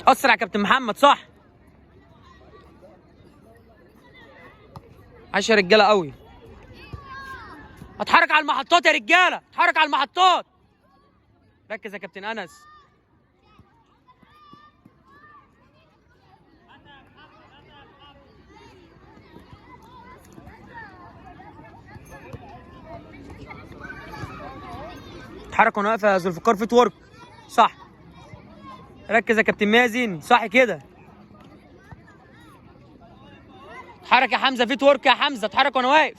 اسرع يا كابتن محمد، صح. 10 رجاله قوي. اتحرك على المحطات يا رجاله، اتحرك على المحطات. ركز يا كابتن انس. اتحرك وانا واقف يا ذو الفقار، فيت ورك، صح. ركز يا كابتن مازن، صح كده. اتحرك يا حمزه، فيت ورك يا حمزه، اتحرك وانا واقف.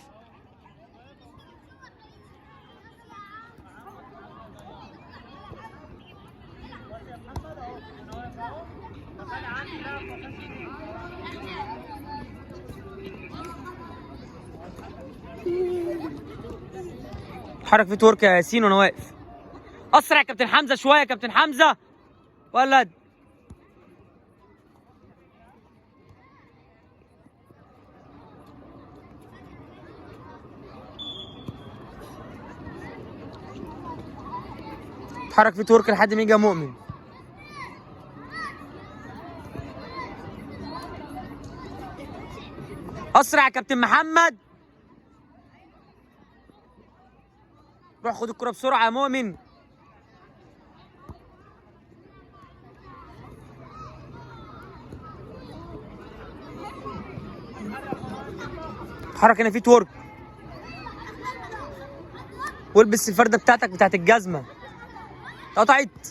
اتحرك فيت ورك يا ياسين وانا واقف. اسرع يا كابتن حمزه شويه يا كابتن حمزه ولد. اتحرك فيت ورك لحد ما يجي مؤمن. اسرع يا كابتن محمد. روح خد الكرة بسرعة يا مؤمن. اتحرك هنا فيت ورك. والبس الفردة بتاعتك بتاعت الجزمة. قطعت.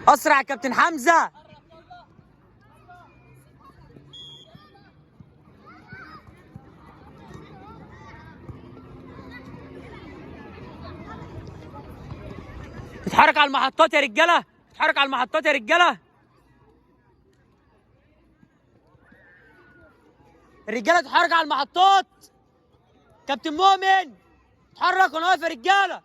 اسرع يا كابتن حمزة. اتحرك على المحطات يا رجالة، اتحرك على المحطات يا رجالة. الرجالة تتحرك على المحطات. كابتن مؤمن اتحرك وانا واقف يا رجالة.